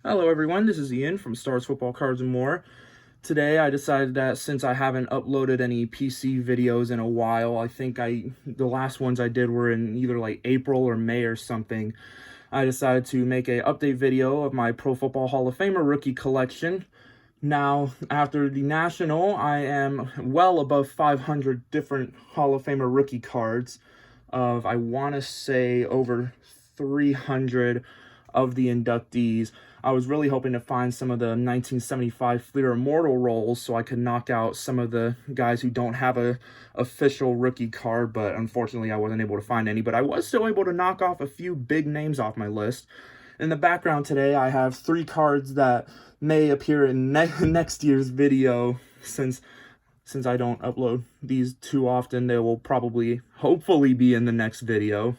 Hello everyone, this is Ian from Stars Football Cards and More. Today I decided that since I haven't uploaded any PC videos in a while, the last ones I did were in either like April or May or something, I decided to make a update video of my Pro Football Hall of Famer rookie collection. Now, after the National, I am well above 500 different Hall of Famer rookie cards of, I want to say, over 300 of the inductees. I was really hoping to find some of the 1975 Fleer Immortal rolls so I could knock out some of the guys who don't have a official rookie card, but unfortunately I wasn't able to find any. But I was still able to knock off a few big names off my list. In the background today, I have 3 cards that may appear in next year's video. Since I don't upload these too often, they will hopefully be in the next video.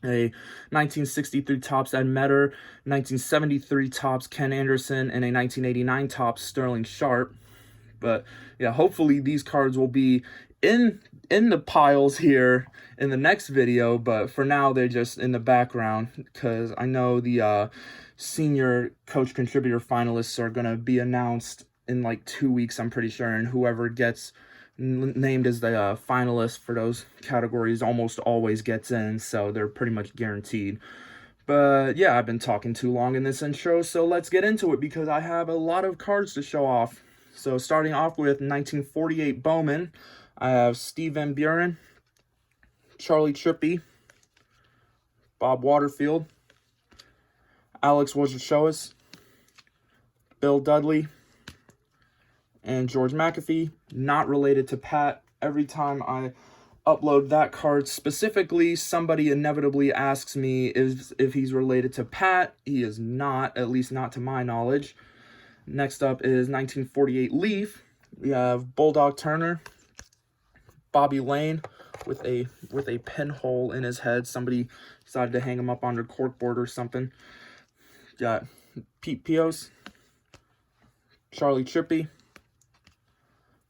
A 1963 Topps Ed Metter, 1973 Topps Ken Anderson, and a 1989 Topps Sterling Sharp. But yeah, hopefully these cards will be in the piles here in the next video, but for now they're just in the background because I know the senior coach contributor finalists are going to be announced in like 2 weeks, I'm pretty sure, and whoever gets named as the finalist for those categories almost always gets in, so they're pretty much guaranteed. But yeah, I've been talking too long in this intro, so let's get into it because I have a lot of cards to show off. So starting off with 1948 Bowman, I have Steve Van Buren, Charlie Trippi, Bob Waterfield, Alex Wojciechowicz, Bill Dudley, and George McAfee. Not related to Pat. Every time I upload that card specifically, somebody inevitably asks me if he's related to Pat. He is not, at least not to my knowledge. Next up is 1948 Leaf. We have Bulldog Turner, Bobby Lane with a pinhole in his head. Somebody decided to hang him up on their corkboard or something. Got Pete Pios, Charlie Trippi,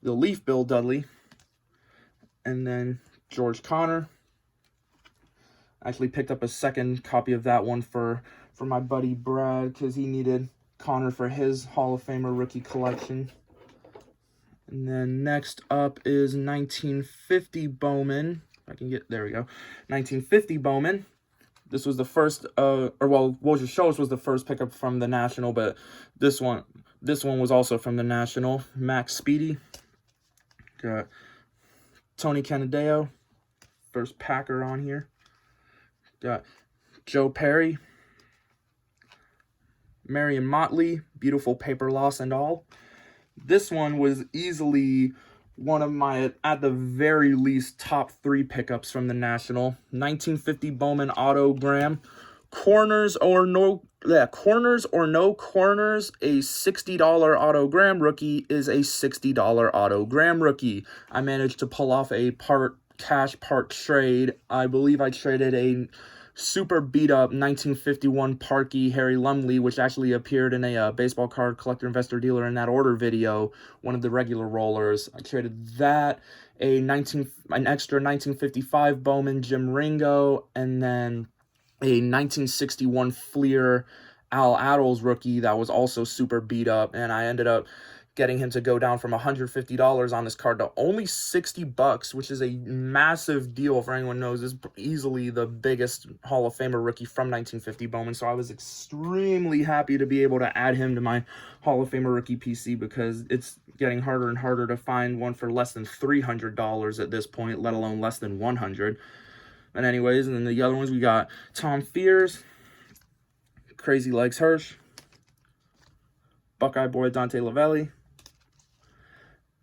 the Leaf Bill Dudley, and then George Connor. I actually picked up a second copy of that one for my buddy Brad because he needed Connor for his Hall of Famer rookie collection. And then next up is 1950 Bowman. If I can get, there we go. 1950 Bowman. This was the first, Wojciechowicz was the first pickup from the National, but this one was also from the National. Max Speedy. Got Tony Canadeo, first Packer on here. Got Joe Perry, Marion Motley, beautiful paper loss and all. This one was easily one of my, at the very least, top 3 pickups from the National. 1950 Bowman Autogram. Corners or no corners, a $60 autogram rookie is a $60 autogram rookie. I managed to pull off a part cash, part trade. I believe I traded a super beat up 1951 Parkey Harry Lumley, which actually appeared in a baseball card collector investor dealer in that order video, one of the regular rollers. I traded that, an extra 1955 Bowman Jim Ringo, and then a 1961 Fleer Al Attles rookie that was also super beat up, and I ended up getting him to go down from $150 on this card to only $60, which is a massive deal. For anyone knows, this is easily the biggest Hall of Famer rookie from 1950 Bowman, so I was extremely happy to be able to add him to my Hall of Famer rookie PC because it's getting harder and harder to find one for less than $300 at this point, let alone less than $100. And anyways, and then the other ones, we got Tom Fears, Crazy Legs Hirsch, Buckeye Boy Dante Lavelli,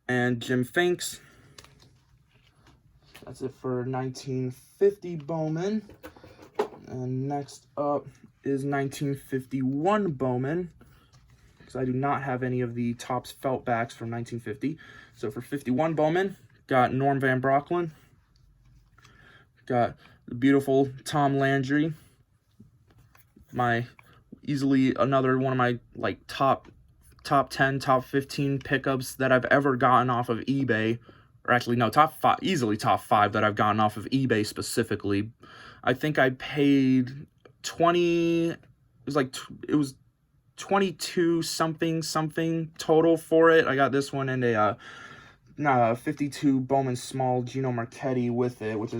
and Jim Finks. That's it for 1950 Bowman. And next up is 1951 Bowman, because I do not have any of the Topps felt backs from 1950. So for 51 Bowman, got Norm Van Brocklin, got the beautiful Tom Landry, easily another one of my like top 10, top 15 pickups that I've ever gotten off of eBay. Or actually, no, top 5, easily top 5 that I've gotten off of eBay specifically. I think I paid 20, it was 22 something total for it. I got this one and a 52 Bowman Small Gino Marchetti with it, which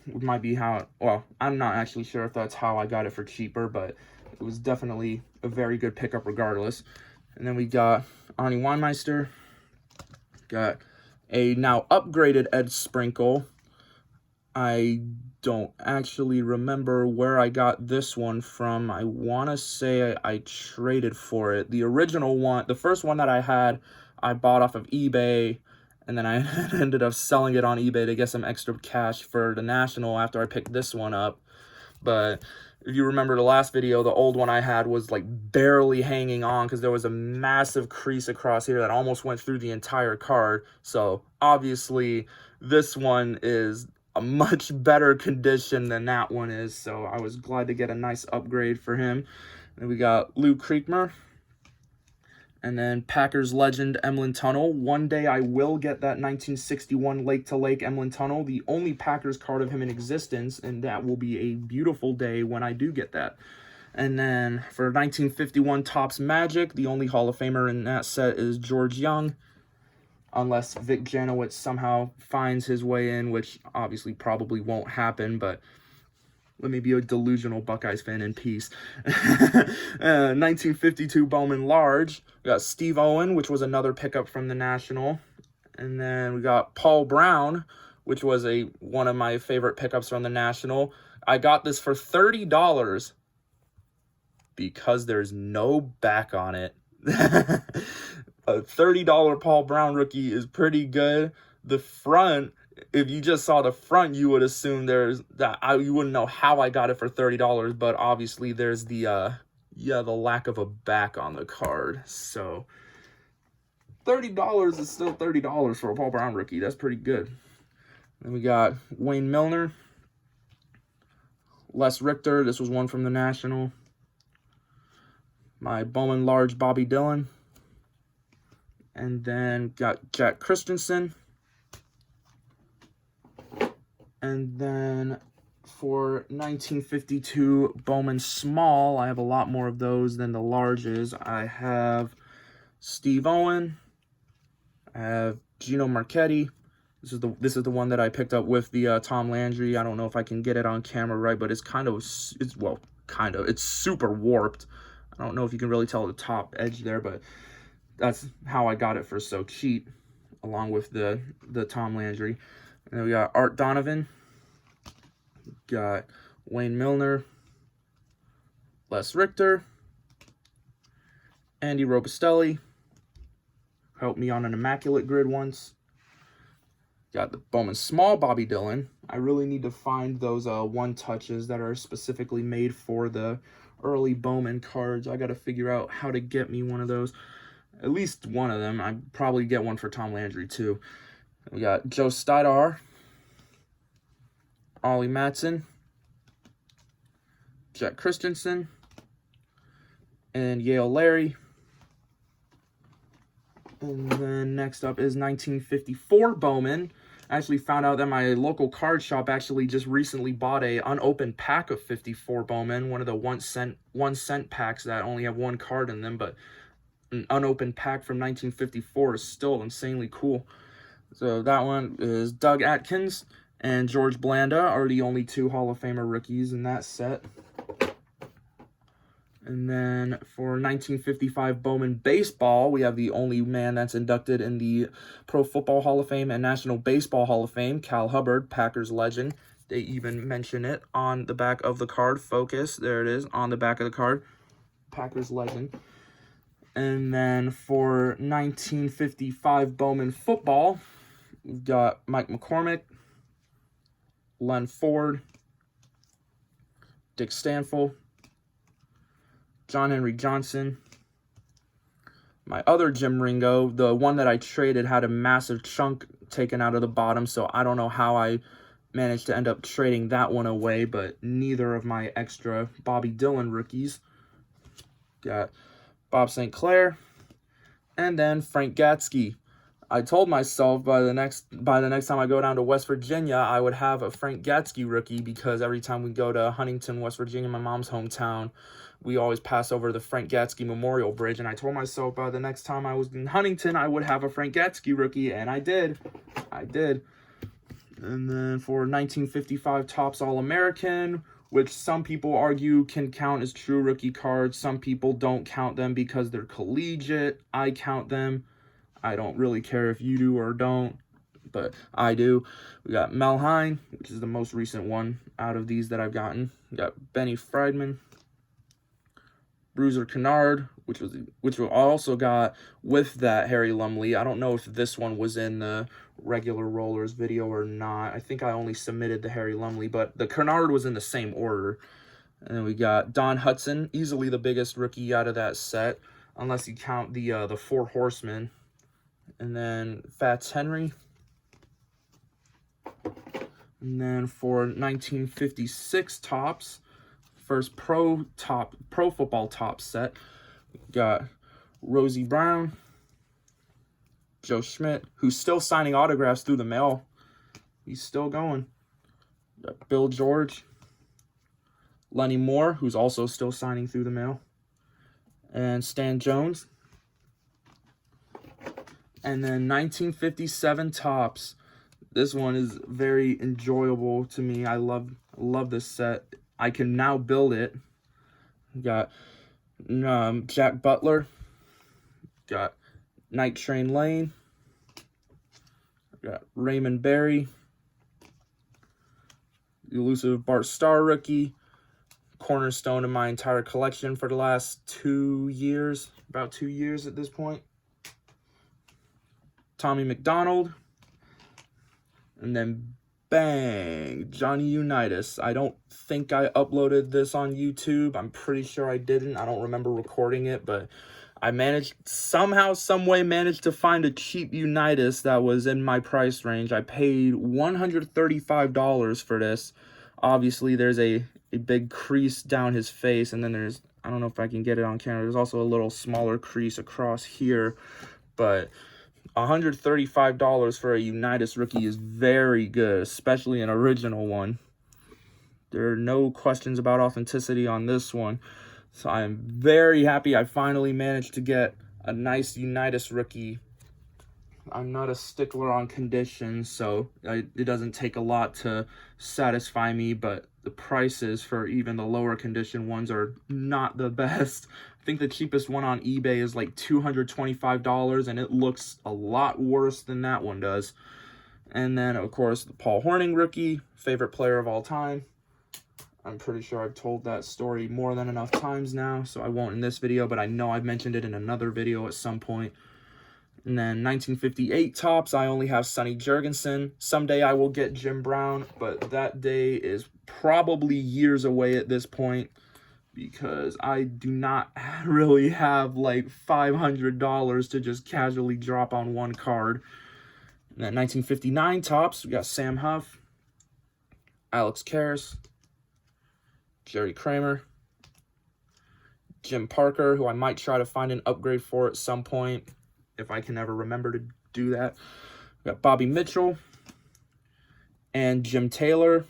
might be how, well, I'm not actually sure if that's how I got it for cheaper, but it was definitely a very good pickup regardless. And then we got Arnie Weinmeister, got a now upgraded Ed Sprinkle. I don't actually remember where I got this one from. I want to say I traded for it. The original one, the first one that I had, I bought off of eBay, and then I ended up selling it on eBay to get some extra cash for the National after I picked this one up. But if you remember the last video, the old one I had was like barely hanging on because there was a massive crease across here that almost went through the entire card. So obviously this one is a much better condition than that one is. So I was glad to get a nice upgrade for him. And we got Lou Creekmer. And then Packers legend Emlyn Tunnel. One day I will get that 1961 Lake to Lake Emlyn Tunnel, the only Packers card of him in existence, and that will be a beautiful day when I do get that. And then for 1951 Topps Magic, the only Hall of Famer in that set is George Young, unless Vic Janowitz somehow finds his way in, which obviously probably won't happen, but let me be a delusional Buckeyes fan in peace. 1952 Bowman Large. We got Steve Owen, which was another pickup from the National. And then we got Paul Brown, which was one of my favorite pickups from the National. I got this for $30 because there's no back on it. A $30 Paul Brown rookie is pretty good. The front, if you just saw the front, you would assume you wouldn't know how I got it for $30, but obviously there's the lack of a back on the card. So $30 is still $30 for a Paul Brown rookie. That's pretty good. Then we got Wayne Milner, Les Richter. This was one from the National. My Bowman Large Bobby Dillon. And then got Jack Christensen. And then for 1952 Bowman Small, I have a lot more of those than the larges. I have Steve Owen. I have Gino Marchetti. This is the one that I picked up with the Tom Landry. I don't know if I can get it on camera right, but it's super warped. I don't know if you can really tell the top edge there, but that's how I got it for so cheap, along with the Tom Landry. And then we got Art Donovan, got Wayne Milner, Les Richter, Andy Robustelli, helped me on an immaculate grid once. Got the Bowman Small Bobby Dillon. I really need to find those one-touches that are specifically made for the early Bowman cards. I got to figure out how to get me one of those. At least one of them. I'd probably get one for Tom Landry, too. We got Joe Stidar, Ollie Matson, Jack Christensen, and Yale Larry. And then next up is 1954 Bowman. I actually found out that my local card shop actually just recently bought a unopened pack of 54 Bowman, one of the 1 cent packs that only have one card in them, but an unopened pack from 1954 is still insanely cool. So that one is Doug Atkins and George Blanda are the only two Hall of Famer rookies in that set. And then for 1955 Bowman Baseball, we have the only man that's inducted in the Pro Football Hall of Fame and National Baseball Hall of Fame, Cal Hubbard, Packers legend. They even mention it on the back of the card. Focus, there it is, on the back of the card. Packers legend. And then for 1955 Bowman Football, we've got Mike McCormick, Len Ford, Dick Stanfill, John Henry Johnson. My other Jim Ringo, the one that I traded, had a massive chunk taken out of the bottom, so I don't know how I managed to end up trading that one away, but neither of my extra Bobby Dillon rookies. Got Bob St. Clair, and then Frank Gatsky. I told myself by the next time I go down to West Virginia, I would have a Frank Gatsky rookie, because every time we go to Huntington, West Virginia, my mom's hometown, we always pass over the Frank Gatsky Memorial Bridge, and I told myself by the next time I was in Huntington, I would have a Frank Gatsky rookie, and I did. And then for 1955 Topps All-American, which some people argue can count as true rookie cards. Some people don't count them because they're collegiate. I count them. I don't really care if you do or don't, but I do. We got Mel Hein, which is the most recent one out of these that I've gotten. We got Benny Friedman, Bruiser Kennard, which we also got with that Harry Lumley. I don't know if this one was in the regular Rollers video or not. I think I only submitted the Harry Lumley, but the Kennard was in the same order. And then we got Don Hudson, easily the biggest rookie out of that set, unless you count the Four Horsemen. And then Fats Henry. And then for 1956 Topps, first pro football Topps set, we got Rosie Brown, Joe Schmidt, who's still signing autographs through the mail. He's still going. We got Bill George, Lenny Moore, who's also still signing through the mail, and Stan Jones. And then 1957 Topps. This one is very enjoyable to me. I love this set. I can now build it. We got Jack Butler. Got Night Train Lane. Got Raymond Berry. The elusive Bart Starr rookie. Cornerstone in my entire collection for the last 2 years. About 2 years at this point. Tommy McDonald. And then bang, Johnny Unitas. I don't think I uploaded this on YouTube. I'm pretty sure I didn't. I don't remember recording it, but I somehow, some way managed to find a cheap Unitas that was in my price range. I paid $135 for this. Obviously, there's a big crease down his face, and then there's, I don't know if I can get it on camera, there's also a little smaller crease across here, but $135 for a Unitas rookie is very good, especially an original one. There are no questions about authenticity on this one. So I'm very happy I finally managed to get a nice Unitas rookie. I'm not a stickler on condition, so it doesn't take a lot to satisfy me, but the prices for even the lower condition ones are not the best. I think the cheapest one on eBay is like $225, and it looks a lot worse than that one does. And then, of course, the Paul Hornung rookie, favorite player of all time. I'm pretty sure I've told that story more than enough times now, so I won't in this video, but I know I've mentioned it in another video at some point. And then 1958 Topps, I only have Sonny Jurgensen. Someday I will get Jim Brown, but that day is probably years away at this point because I do not really have like $500 to just casually drop on one card. And then 1959 Topps, we got Sam Huff, Alex Karras, Jerry Kramer, Jim Parker, who I might try to find an upgrade for at some point, if I can ever remember to do that. We got Bobby Mitchell and Jim Taylor.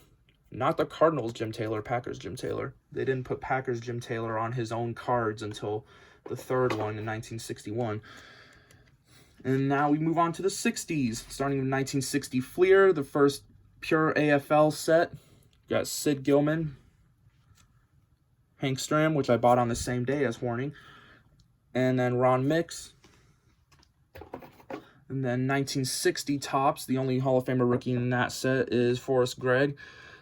Not the Cardinals Jim Taylor, Packers Jim Taylor. They didn't put Packers Jim Taylor on his own cards until the third one in 1961. And now we move on to the 60s. Starting with 1960 Fleer, the first pure AFL set. We got Sid Gilman, Hank Stram, which I bought on the same day as Hornung. And then Ron Mix. And then 1960 Topps, the only Hall of Famer rookie in that set is Forrest Gregg.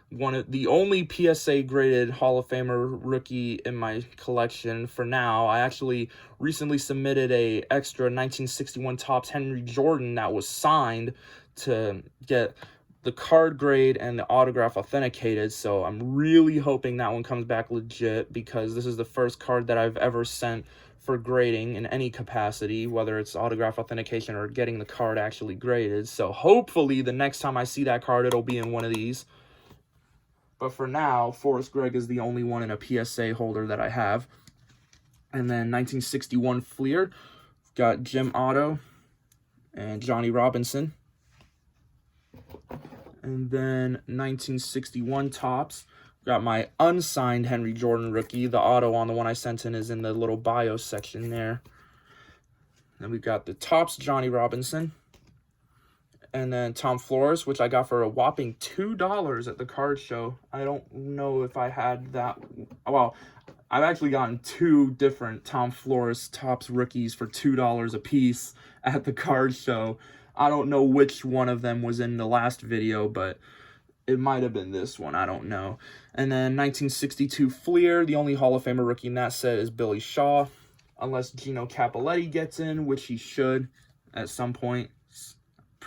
One of the only PSA graded Hall of Famer rookie in my collection for now. I actually recently submitted a extra 1961 Topps Henry Jordan that was signed to get the card grade and the autograph authenticated, so I'm really hoping that one comes back legit because this is the first card that I've ever sent for grading in any capacity, whether it's autograph authentication or getting the card actually graded. So hopefully the next time I see that card, it'll be in one of these. But for now, Forrest Gregg is the only one in a PSA holder that I have. And then 1961 Fleer, got Jim Otto and Johnny Robinson. And then 1961 Topps, Got my unsigned Henry Jordan rookie. The auto on the one I sent in is in the little bio section there. Then we got the Topps Johnny Robinson. And then Tom Flores, which I got for a whopping $2 at the card show. I don't know if I had that. Well, I've actually gotten 2 different Tom Flores Topps rookies for $2 a piece at the card show. I don't know which one of them was in the last video, but it might have been this one. I don't know. And then 1962 Fleer. The only Hall of Famer rookie in that set is Billy Shaw. Unless Gino Cappelletti gets in, which he should at some point.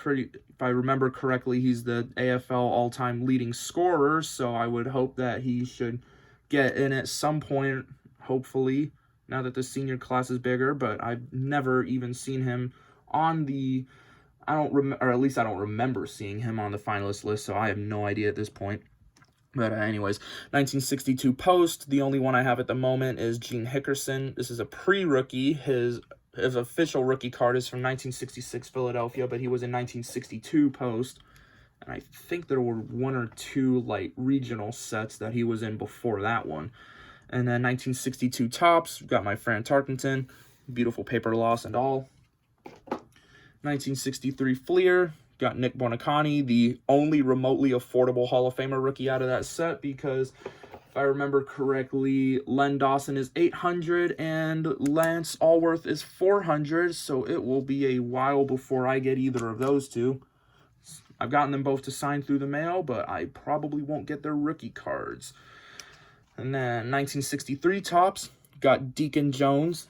If I remember correctly, he's the AFL all-time leading scorer, so I would hope that he should get in at some point, hopefully, now that the senior class is bigger. But I've never even seen him on the, or at least I don't remember seeing him on the finalist list, so I have no idea at this point. But anyways, 1962 Post. The only one I have at the moment is Gene Hickerson. This is a pre-rookie. His official rookie card is from 1966 Philadelphia, but he was in 1962 Post. And I think there were 1 or 2 like regional sets that he was in before that one. And then 1962 Topps, got my Fran Tarkenton, beautiful paper loss and all. 1963 Fleer, got Nick Buoniconti, the only remotely affordable Hall of Famer rookie out of that set, because if I remember correctly, Len Dawson is $800 and Lance Allworth is $400, so it will be a while before I get either of those two. I've gotten them both to sign through the mail, but I probably won't get their rookie cards. And then 1963 Topps, got Deacon Jones.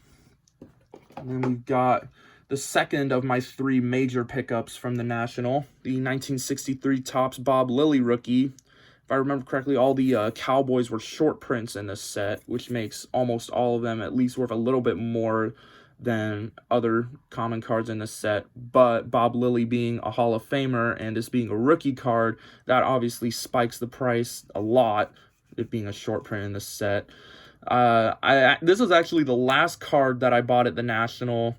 And then we've got the second of my 3 major pickups from the National, the 1963 Topps Bob Lilly rookie. If I remember correctly, all the Cowboys were short prints in this set, which makes almost all of them at least worth a little bit more than other common cards in the set. But Bob Lilly being a Hall of Famer and this being a rookie card, that obviously spikes the price a lot, it being a short print in the set. This is actually the last card that I bought at the National.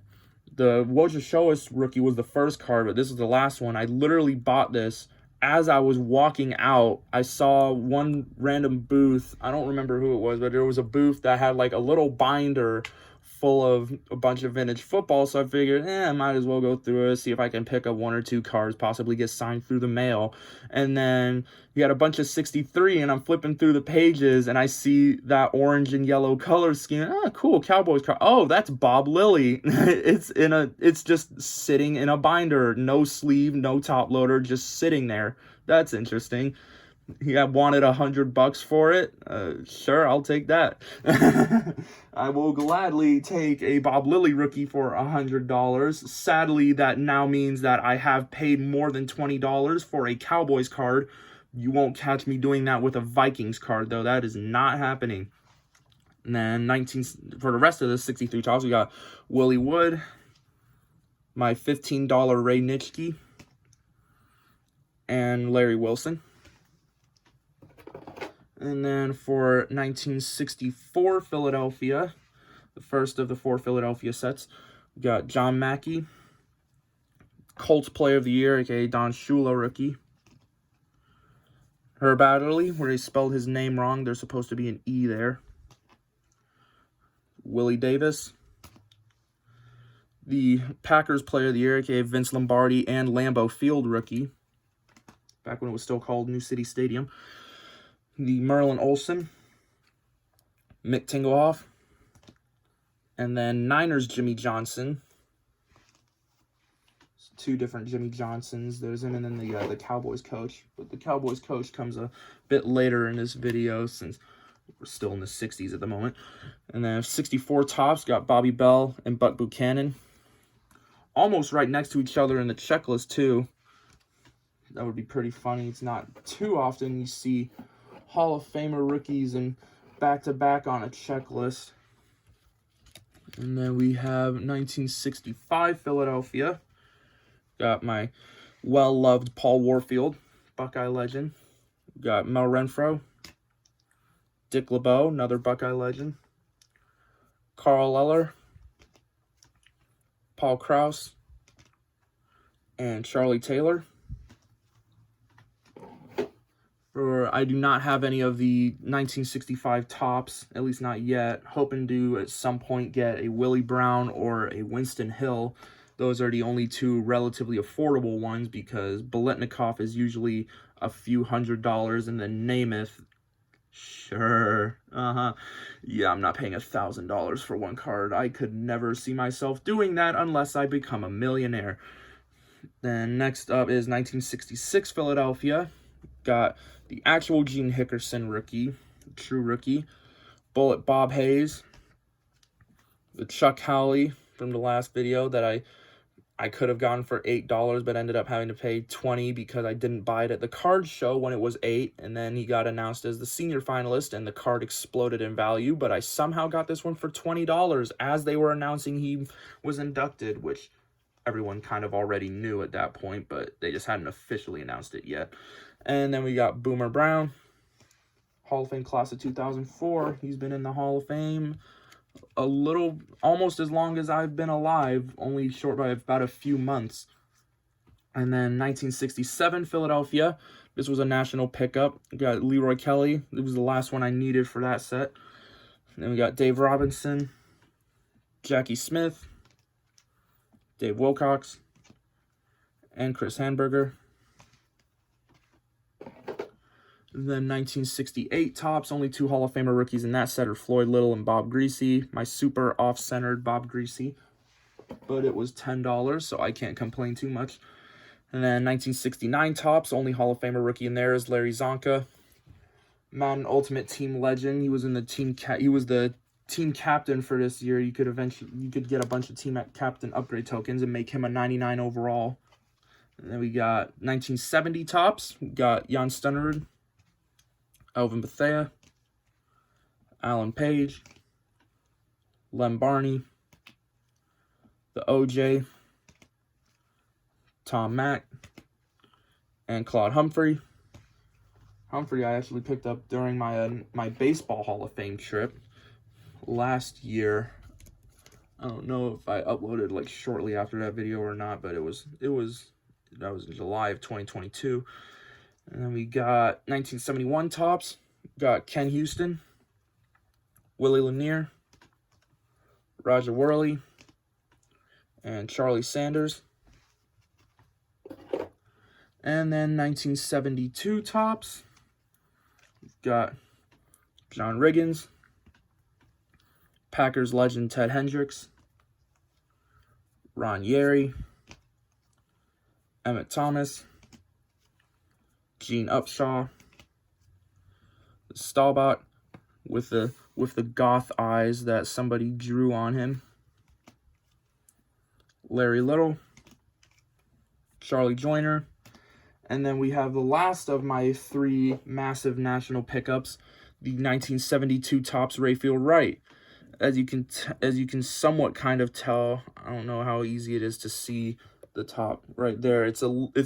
The Woj Showas rookie was the first card, but this is the last one. I literally bought this as I was walking out. I saw one random booth. I don't remember who it was, but there was a booth that had like a little binder full of a bunch of vintage football, so I figured, I might as well go through it, see if I can pick up 1 or 2 cards, possibly get signed through the mail. And then you had a bunch of 63, and I'm flipping through the pages, and I see that orange and yellow color scheme. Cool, Cowboys card. Oh, that's Bob Lilly. It's just sitting in a binder, no sleeve, no top loader, just sitting there. That's interesting. He wanted $100 for it. Sure, I'll take that. I will gladly take a Bob Lilly rookie for $100. Sadly, that now means that I have paid more than $20 for a Cowboys card. You won't catch me doing that with a Vikings card, though. That is not happening. And then for the rest of the 63 Topps, we got Willie Wood, my $15 Ray Nitschke, and Larry Wilson. And then for 1964 Philadelphia, the first of the 4 Philadelphia sets, we got John Mackey, Colts Player of the Year, aka Don Shula rookie. Herb Adderley, where they spelled his name wrong. There's supposed to be an E there. Willie Davis, the Packers Player of the Year, aka Vince Lombardi and Lambeau Field rookie, back when it was still called New City Stadium. The Merlin Olsen, Mick Tingelhoff, and then Niners Jimmy Johnson. It's 2 different Jimmy Johnsons. There's him and then the Cowboys coach. But the Cowboys coach comes a bit later in this video since we're still in the 60s at the moment. And then 64 Topps, got Bobby Bell and Buck Buchanan. Almost right next to each other in the checklist too. That would be pretty funny. It's not too often you see Hall of Famer rookies and back-to-back on a checklist. And then we have 1965 Philadelphia. Got my well-loved Paul Warfield, Buckeye legend. Got Mel Renfro, Dick LeBeau, another Buckeye legend. Carl Eller, Paul Krause, and Charlie Taylor. I do not have any of the 1965 tops, at least not yet. Hoping to at some point get a Willie Brown or a Winston Hill. Those are the only two relatively affordable ones because Biletnikoff is usually a few $100s, and then Namath, sure, yeah, I'm not paying $1,000 for one card. I could never see myself doing that unless I become a millionaire. Then next up is 1966 Philadelphia. Got the actual Gene Hickerson rookie, true rookie, Bullet Bob Hayes, the Chuck Howley from the last video that I could have gotten for $8, but ended up having to pay $20 because I didn't buy it at the card show when it was $8, and then he got announced as the senior finalist, and the card exploded in value, but I somehow got this one for $20 as they were announcing he was inducted, which everyone kind of already knew at that point, but they just hadn't officially announced it yet. And then we got Boomer Brown, Hall of Fame class of 2004. He's been in the Hall of Fame almost as long as I've been alive, only short by about a few months. And then 1967 Philadelphia. This was a national pickup. We got Leroy Kelly. It was the last one I needed for that set. And then we got Dave Robinson, Jackie Smith, Dave Wilcox, and Chris Hamburger. Then 1968 tops, only two Hall of Famer rookies in that set are Floyd Little and Bob Greasy. My super off-centered Bob Greasy, but it was $10, so I can't complain too much. And then 1969 tops, only Hall of Famer rookie in there is Larry Zonka. Madden Ultimate Team legend. He was in the the team captain for this year. You could get a bunch of team captain upgrade tokens and make him a 99 overall. And then we got 1970 tops. We got Jan Stunnerud, Elvin Bethea, Alan Page, Lem Barney, the OJ, Tom Mack, and Claude Humphrey. Humphrey I actually picked up during my baseball Hall of Fame trip last year. I don't know if I uploaded like shortly after that video or not, but that was in July of 2022. And then we got 1971 tops. Got Ken Houston, Willie Lanier, Roger Worley, and Charlie Sanders. And then 1972 tops. Got John Riggins, Packers legend Ted Hendricks, Ron Yeri, Emmett Thomas, Gene Upshaw, Staubach with the goth eyes that somebody drew on him, Larry Little, Charlie Joyner, and then we have the last of my three massive national pickups, the 1972 tops Rayfield Wright. As you can somewhat kind of tell, I don't know how easy it is to see the top right there. It's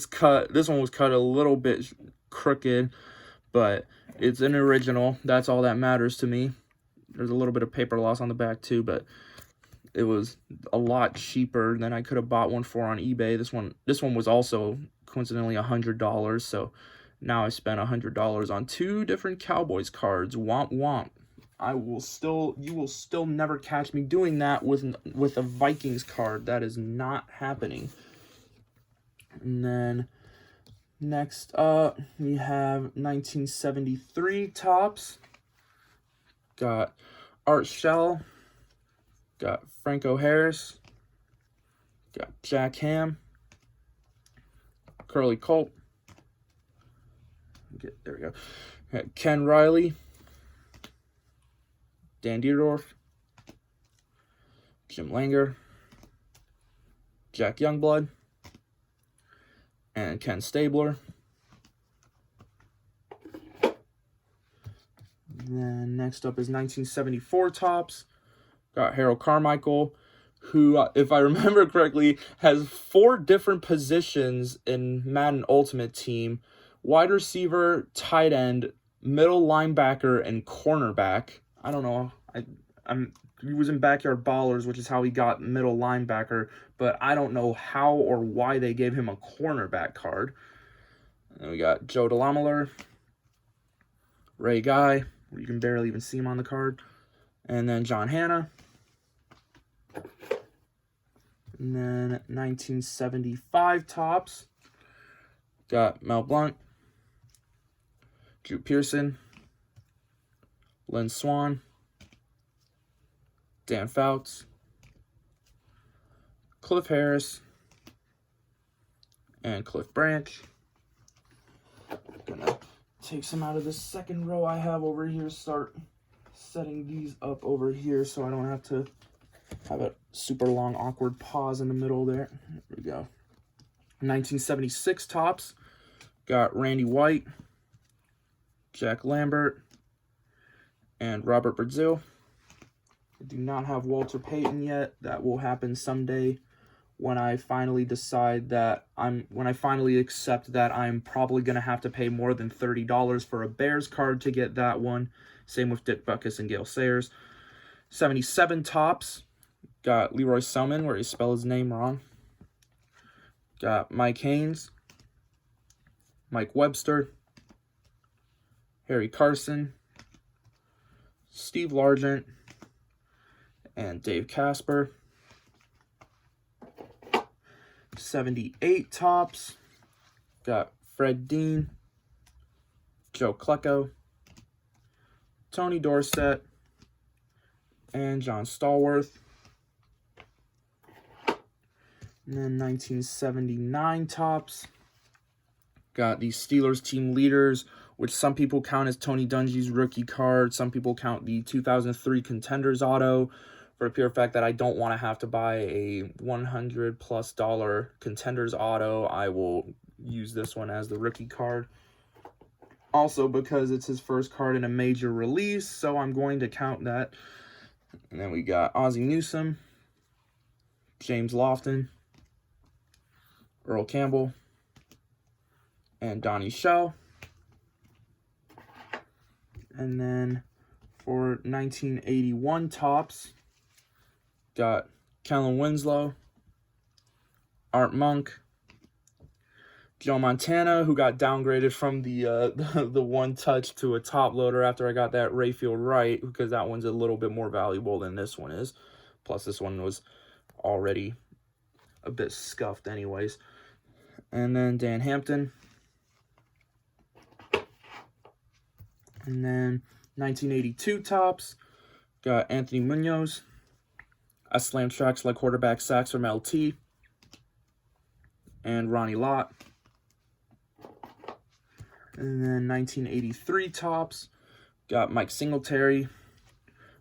cut. This one was cut a little bit crooked, but it's an original. That's all that matters to me. There's a little bit of paper loss on the back too, but it was a lot cheaper than I could have bought one for on eBay. This one was also coincidentally $100, so now I spent $100 on two different Cowboys cards. Womp womp. You will still never catch me doing that with a Vikings card. That is not happening. And then next up, we have 1973 tops. Got Art Shell. Got Franco Harris. Got Jack Ham. Curly Culp. There we go. Got Ken Riley. Dan Dierdorf, Jim Langer, Jack Youngblood, and Ken Stabler. Then next up is 1974 tops. Got Harold Carmichael, who, if I remember correctly, has 4 different positions in Madden Ultimate Team: wide receiver, tight end, middle linebacker, and cornerback. I don't know. He was in Backyard Ballers, which is how he got middle linebacker, but I don't know how or why they gave him a cornerback card. And we got Joe DeLamielleure, Ray Guy, where you can barely even see him on the card. And then John Hanna. And then 1975 Topps. Got Mel Blount, Drew Pearson, Lynn Swan, Dan Fouts, Cliff Harris, and Cliff Branch. Gonna take some out of the second row I have over here, start setting these up over here so I don't have to have a super long awkward pause in the middle there. There we go. 1976 Topps. Got Randy White, Jack Lambert, and Robert Brazil. I do not have Walter Payton yet. That will happen someday when I finally decide that when I finally accept that I'm probably going to have to pay more than $30 for a Bears card to get that one. Same with Dick Butkus and Gale Sayers. 77 Topps. Got Leroy Selman, where he spelled his name wrong. Got Mike Haynes, Mike Webster, Harry Carson, Steve Largent, and Dave Casper. 78 Topps. Got Fred Dean, Joe Klecko, Tony Dorsett, and John Stallworth. And then 1979 Topps. Got the Steelers team leaders, which some people count as Tony Dungy's rookie card. Some people count the 2003 Contenders auto, for the pure fact that I don't want to have to buy a $100+ Contenders auto. I will use this one as the rookie card. Also because it's his first card in a major release, so I'm going to count that. And then we got Ozzie Newsome, James Lofton, Earl Campbell, and Donnie Shell. And then for 1981 Topps, got Kellen Winslow, Art Monk, Joe Montana, who got downgraded from the one touch to a top loader after I got that Rayfield right, because that one's a little bit more valuable than this one is. Plus this one was already a bit scuffed anyways. And then Dan Hampton. And then 1982 Topps, got Anthony Munoz. I slam tracks like quarterback sacks from LT. And Ronnie Lott. And then 1983 Topps, got Mike Singletary,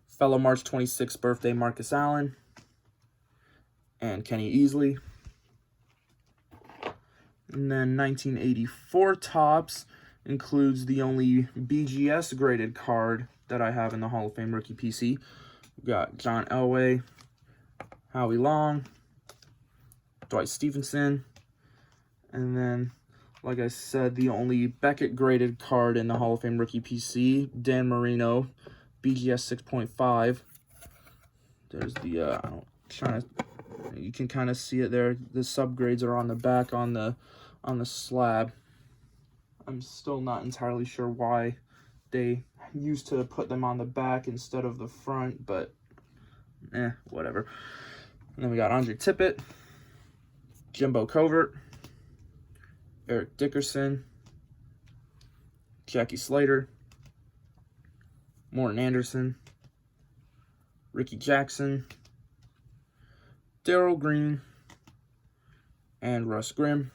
fellow March 26th birthday Marcus Allen, and Kenny Easley. And then 1984 Topps includes the only BGS graded card that I have in the Hall of Fame rookie PC. We've got John Elway, Howie Long, Dwight Stevenson, and then, like I said, the only Beckett graded card in the Hall of Fame rookie PC, Dan Marino, BGS 6.5. There's the, you can kind of see it there. The subgrades are on the back on the slab. I'm still not entirely sure why they used to put them on the back instead of the front, but whatever. And then we got Andre Tippett, Jimbo Covert, Eric Dickerson, Jackie Slater, Morton Anderson, Ricky Jackson, Darryl Green, and Russ Grimm.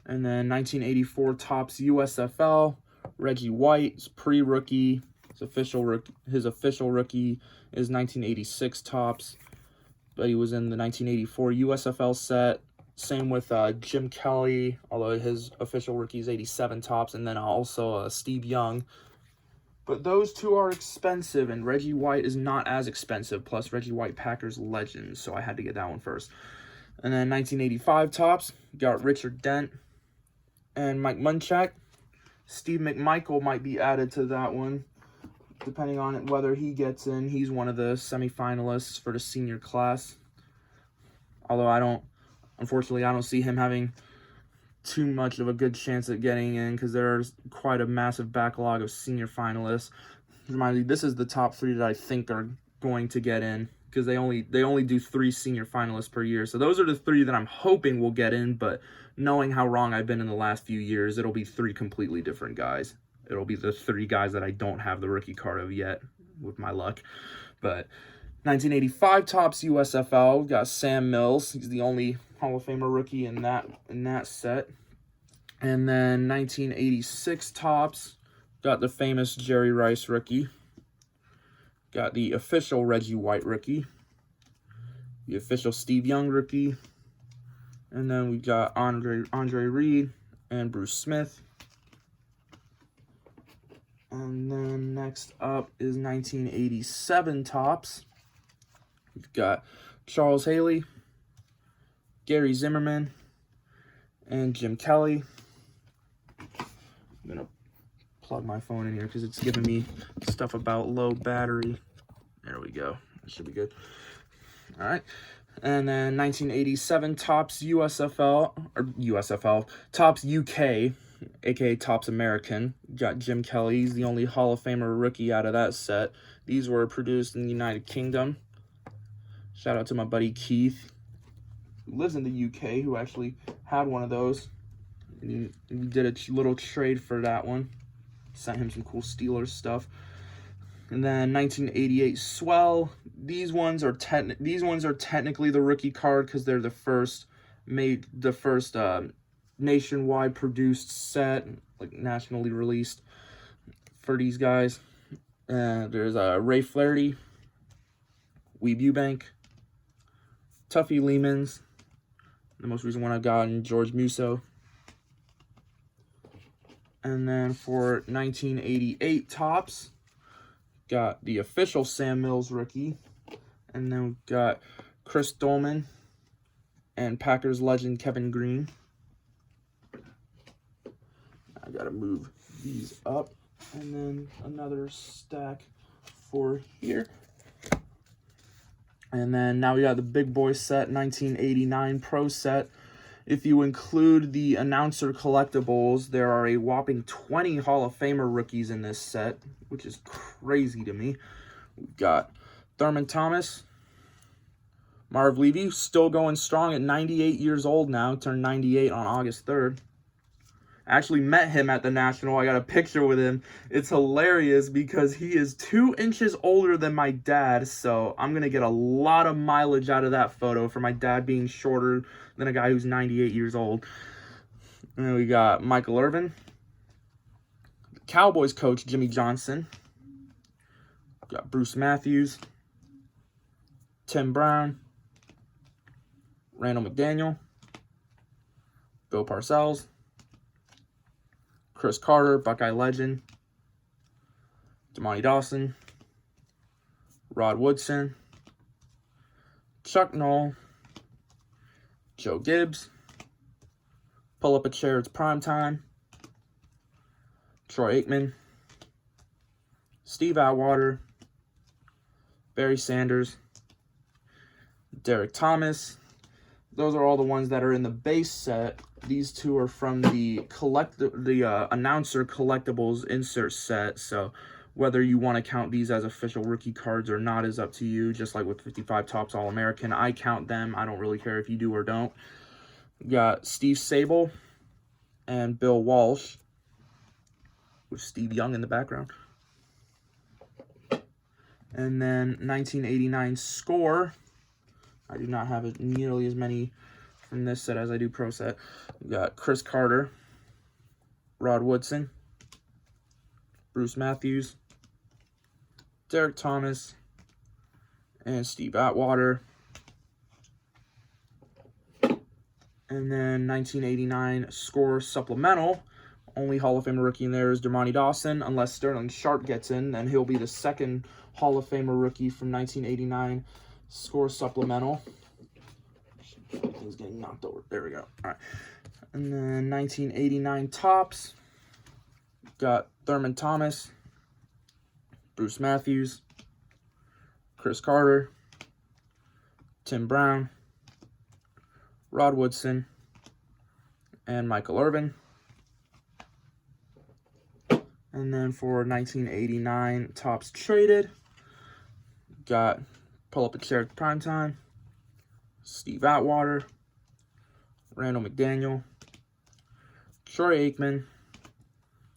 And then 1984 Topps USFL, Reggie White's pre-rookie. His official rookie is 1986 Topps, but he was in the 1984 USFL set. Same with Jim Kelly, although his official rookie is 87 Topps, and then also Steve Young. But those two are expensive, and Reggie White is not as expensive, plus Reggie White Packers Legends, so I had to get that one first. And then 1985 Topps, got Richard Dent and Mike Munchak. Steve McMichael might be added to that one, depending on whether he gets in. He's one of the semifinalists for the senior class. Although unfortunately, I don't see him having too much of a good chance at getting in because there's quite a massive backlog of senior finalists. Remind me, this is the top 3 that I think are going to get in because they only do 3 senior finalists per year. So those are the 3 that I'm hoping will get in, but knowing how wrong I've been in the last few years, it'll be 3 completely different guys. It'll be the 3 guys that I don't have the rookie card of yet, with my luck. But 1985 Topps USFL, got Sam Mills. He's the only Hall of Famer rookie in that set. And then 1986 Topps, got the famous Jerry Rice rookie. Got the official Reggie White rookie. The official Steve Young rookie. And then we got Andre Reed and Bruce Smith. And then next up is 1987 Topps. We've got Charles Haley, Gary Zimmerman, and Jim Kelly. I'm going to plug my phone in here because it's giving me stuff about low battery. There we go. That should be good. All right. And then 1987 Topps USFL, Topps UK, aka Topps American. Got Jim Kelly. He's the only Hall of Famer rookie out of that set. These were produced in the United Kingdom. Shout out to my buddy Keith, who lives in the UK, who actually had one of those. And we did a little trade for that one. Sent him some cool Steelers stuff. And then 1988 Swell. These ones are technically the rookie card because they're the first nationwide produced set, like nationally released for these guys. There's Ray Flaherty, Weeb Eubank, Tuffy Lehmans, the most recent one I've gotten, George Musso. And then for 1988 Topps, got the official Sam Mills rookie. And then we've got Chris Dolman and Packers legend Kevin Green. I gotta move these up. And then another stack for here. And then now we got the big boy set, 1989 Pro set. If you include the announcer collectibles, there are a whopping 20 Hall of Famer rookies in this set, which is crazy to me. We've got Thurman Thomas, Marv Levy, still going strong at 98 years old now, turned 98 on August 3rd. I actually met him at the National. I got a picture with him. It's hilarious because he is 2 inches older than my dad, so I'm going to get a lot of mileage out of that photo for my dad being shorter than a guy who's 98 years old. And then we got Michael Irvin, Cowboys coach Jimmy Johnson, we got Bruce Matthews, Tim Brown, Randall McDaniel, Bill Parcells, Chris Carter, Buckeye legend, Damani Dawson, Rod Woodson, Chuck Noll, Joe Gibbs, Pull Up a Chair, It's Prime Time, Troy Aikman, Steve Atwater, Barry Sanders, Derek Thomas. Those are all the ones that are in the base set. These 2 are from the announcer collectibles insert set. So whether you want to count these as official rookie cards or not is up to you. Just like with 55 Topps All-American, I count them. I don't really care if you do or don't. We got Steve Sable and Bill Walsh, with Steve Young in the background. And then 1989 Score. I do not have nearly as many from this set as I do Pro Set. We got Chris Carter, Rod Woodson, Bruce Matthews, Derek Thomas, and Steve Atwater. And then 1989 Score Supplemental. Only Hall of Famer rookie in there is Damani Dawson. Unless Sterling Sharp gets in, then he'll be the second Hall of Famer rookie from 1989 Score Supplemental. Everything's getting knocked over. There we go. All right. And then 1989 Topps. Got Thurman Thomas, Bruce Matthews, Chris Carter, Tim Brown, Rod Woodson, and Michael Irvin. And then for 1989 Topps traded, got pull up a chair at primetime, Steve Atwater, Randall McDaniel, Troy Aikman,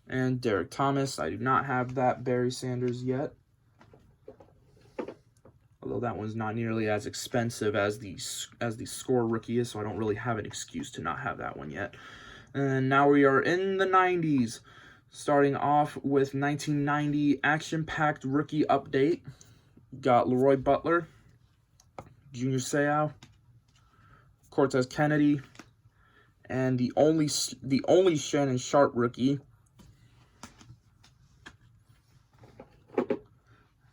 and Derek Thomas. I do not have that Barry Sanders yet, although that one's not nearly as expensive as the score rookie is, so I don't really have an excuse to not have that one yet. And now we are in the 90s, starting off with 1990 action-packed rookie update. Got Leroy Butler, Junior Seau, Cortez Kennedy, and the only Shannon Sharpe rookie.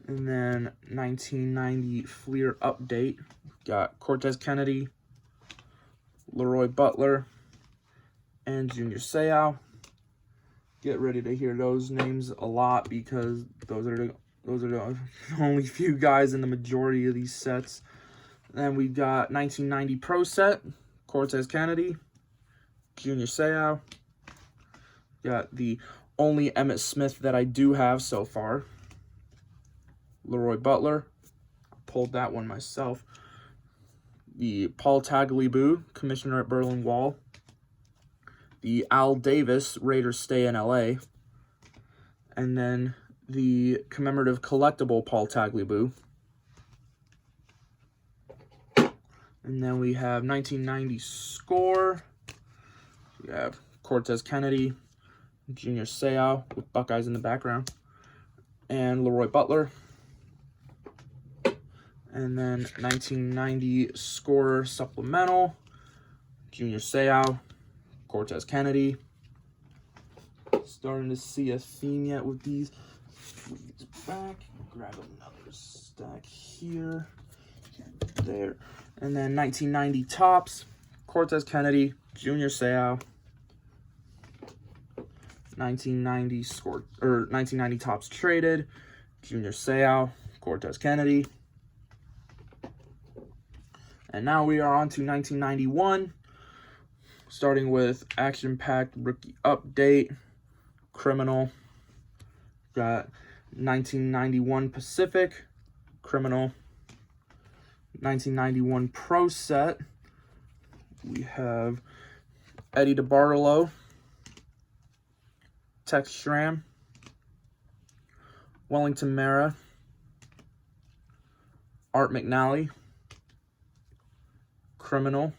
And then 1990 Fleer update. Got Cortez Kennedy, Leroy Butler, and Junior Seau. Get ready to hear those names a lot because those are the only few guys in the majority of these sets. Then we got 1990 Pro Set, Cortez Kennedy, Junior Seau. Got the only Emmitt Smith that I do have so far, Leroy Butler. Pulled that one myself. The Paul Tagliabue, Commissioner at Berlin Wall. The Al Davis, Raiders Stay in LA. And then the commemorative collectible Paul Tagliabue. And then we have 1990 score. We have Cortez Kennedy, Junior Seau with Buckeyes in the background, and Leroy Butler. And then 1990 score supplemental, Junior Seau, Cortez Kennedy. Starting to see a theme yet with these. Move these back, grab another stack here, there. And then 1990 Topps, Cortez Kennedy, Junior Seau. 1990 Topps traded, Junior Seau, Cortez Kennedy. And now we are on to 1991, starting with action-packed rookie update, Criminal. Got 1991 Pacific, Criminal. 1991 Pro Set, we have Eddie DeBartolo, Tex Schramm, Wellington Mara, Art McNally, Criminal,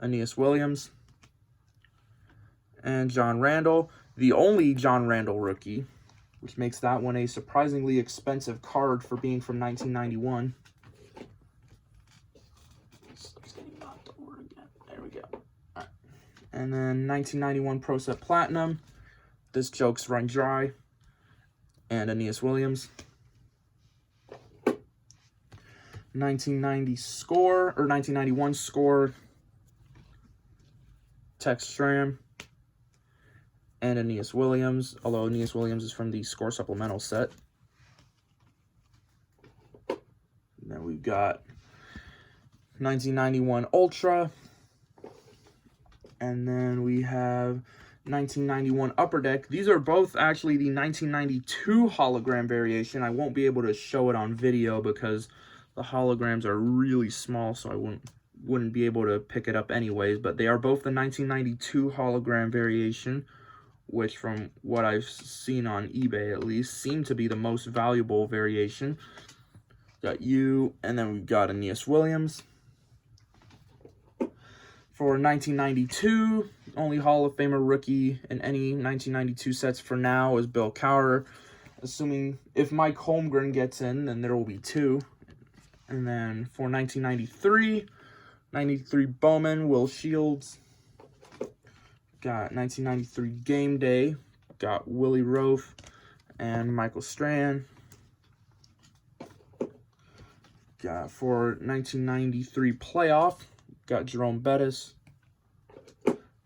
Aeneas Williams, and John Randall, the only John Randall rookie, which makes that one a surprisingly expensive card for being from 1991. Stuff's getting knocked over again. There we go. All right. And then 1991 Pro Set Platinum. This joke's run dry. And Aeneas Williams. 1990 score, or 1991 score. Tex Schramm. And Aeneas Williams, although Aeneas Williams is from the score supplemental set. And then we've got 1991 Ultra. And then we have 1991 Upper Deck. These are both actually the 1992 hologram variation. I won't be able to show it on video because the holograms are really small, so I wouldn't be able to pick it up anyways. But they are both the 1992 hologram variation, which from what I've seen on eBay at least, seem to be the most valuable variation. Got you, and then we've got Aeneas Williams. For 1992, only Hall of Famer rookie in any 1992 sets for now is Bill Cowher. Assuming if Mike Holmgren gets in, then there will be two. And then for 1993, 93 Bowman, Will Shields. Got 1993 Game Day, got Willie Roaf and Michael Strand. Got for 1993 Playoff, got Jerome Bettis.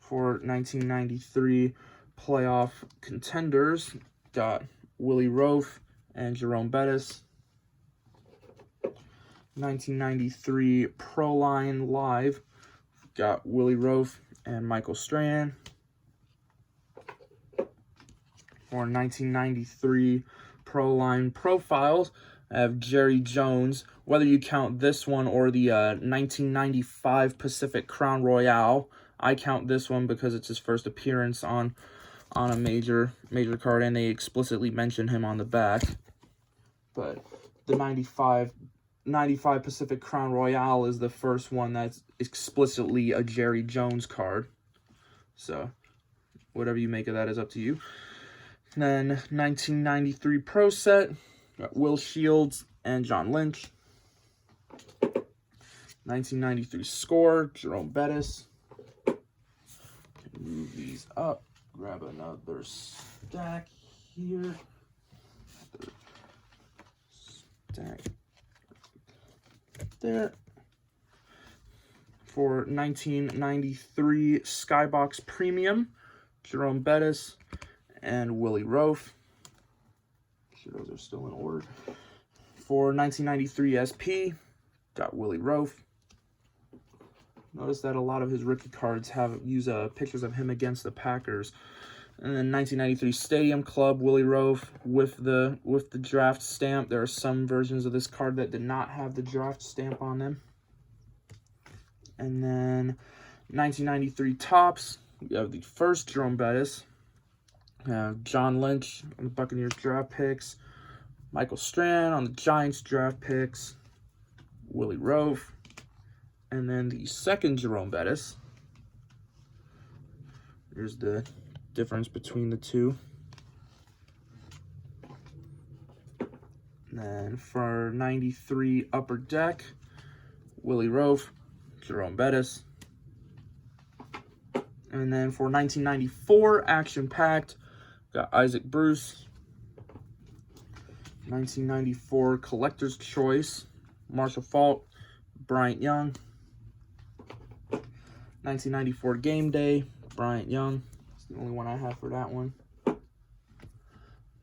For 1993 Playoff Contenders, got Willie Roaf and Jerome Bettis. 1993 Pro Line Live, got Willie Roaf and Michael Strahan. For 1993 Pro Line Profiles, I have Jerry Jones. Whether you count this one or the 1995 Pacific Crown Royale, I count this one because it's his first appearance on a major card, and they explicitly mention him on the back. But the 95 Pacific Crown Royale is the first one that's explicitly a Jerry Jones card. So whatever you make of that is up to you. And then 1993 Pro Set, got Will Shields and John Lynch. 1993 Score, Jerome Bettis. Can move these up. Grab another stack here. Stack there. For 1993 Skybox Premium, Jerome Bettis and Willie Roaf. Sure those are still in order. For 1993 SP, got Willie Roaf. Notice that a lot of his rookie cards use pictures of him against the Packers. And then 1993 Stadium Club, Willie Roaf with the draft stamp. There are some versions of this card that did not have the draft stamp on them. And then 1993 Topps, we have the first Jerome Bettis. John Lynch on the Buccaneers draft picks. Michael Strahan on the Giants draft picks. Willie Roaf. And then the second Jerome Bettis. Here's the difference between the two. And then for 93 Upper Deck, Willie Roaf, Jerome Bettis. And then for 1994 Action Packed, got Isaac Bruce. 1994 Collector's Choice, Marshall Faulk, Bryant Young. 1994 Game Day, Bryant Young. It's the only one I have for that one.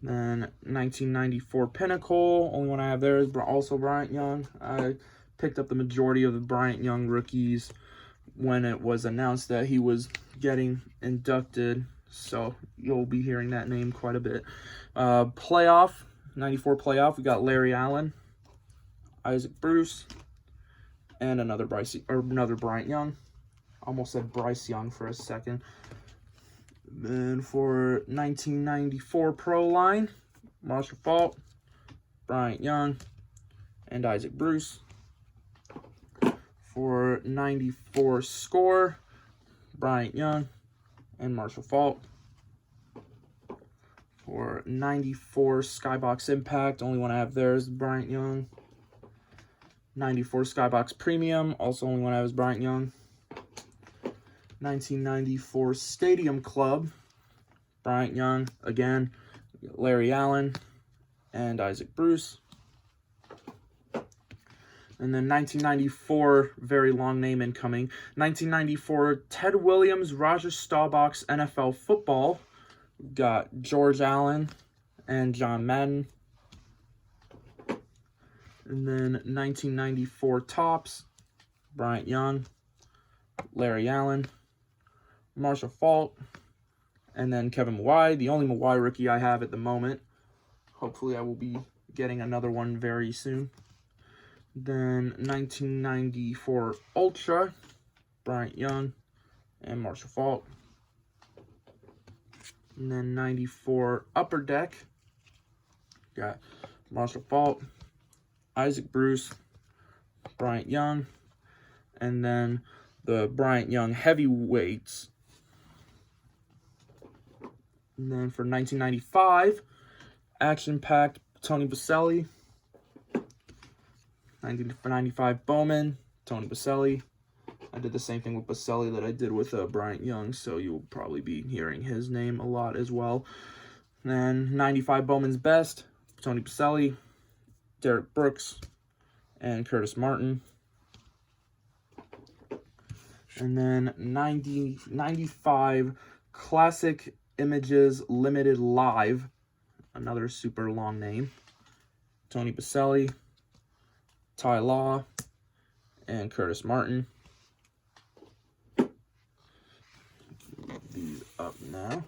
Then 1994 Pinnacle, only one I have there is also Bryant Young. I picked up the majority of the Bryant Young rookies when it was announced that he was getting inducted, so you'll be hearing that name quite a bit. Playoff, 94 Playoff, we got Larry Allen, Isaac Bruce, and another Bryant Young. Almost said Bryce Young for a second. Then for 1994 Pro Line, Marshall Faulk, Bryant Young, and Isaac Bruce. For 94 Score, Bryant Young and Marshall Faulk. For 94 Skybox Impact, only one I have there is Bryant Young. 94 Skybox Premium, also only one I have is Bryant Young. 1994 Stadium Club, Bryant Young, again, Larry Allen, and Isaac Bruce. And then 1994, very long name incoming, 1994 Ted Williams, Roger Staubach's NFL Football. We've got George Allen and John Madden. And then 1994 Topps, Bryant Young, Larry Allen, Marshall Faulk, and then Kevin Mawai, the only Mawai rookie I have at the moment. Hopefully I will be getting another one very soon. Then 1994 Ultra, Bryant Young and Marshall Faulk. And then 94 Upper Deck, got Marshall Faulk, Isaac Bruce, Bryant Young, and then the Bryant Young Heavyweights. And then for 1995, Action Packed Tony Baselli. 1995 Bowman, Tony Baselli. I did the same thing with Baselli that I did with Bryant Young, so you'll probably be hearing his name a lot as well. And then 95 Bowman's Best, Tony Baselli, Derek Brooks, and Curtis Martin. And then 95 Classic Images Limited Live, another super long name, Tony Baselli, Ty Law, and Curtis Martin. up now.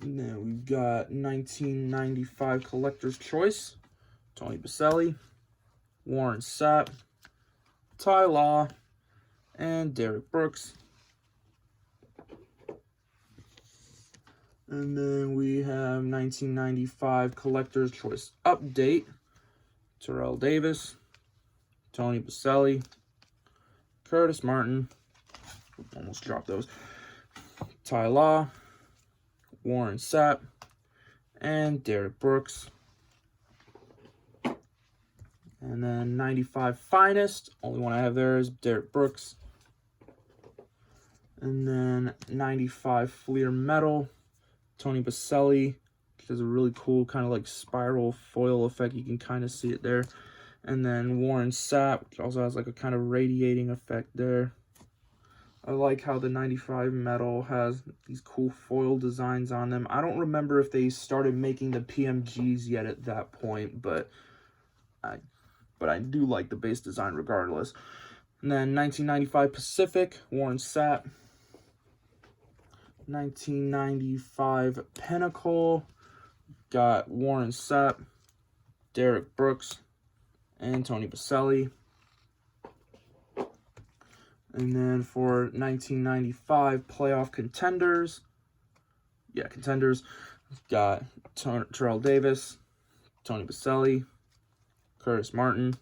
And then we've got 1995 Collector's Choice, Tony Baselli, Warren Sapp, Ty Law, and Derek Brooks. And then we have 1995 Collector's Choice Update, Terrell Davis, Tony Baselli, Curtis Martin, almost dropped those, Ty Law, Warren Sapp, and Derek Brooks. And then 95 Finest, only one I have there is Derek Brooks. And then 95 Fleer Metal, Tony Baselli, which has a really cool kind of like spiral foil effect. You can kind of see it there. And then Warren Sapp, which also has like a kind of radiating effect there. I like how the 95 metal has these cool foil designs on them. I don't remember if they started making the PMGs yet at that point, but I do like the base design regardless. And then 1995 Pacific, Warren Sapp. 1995 Pinnacle, got Warren Sapp, Derek Brooks, and Tony Baselli. And then for 1995 Playoff Contenders, got Terrell Davis, Tony Baselli, Curtis Martin,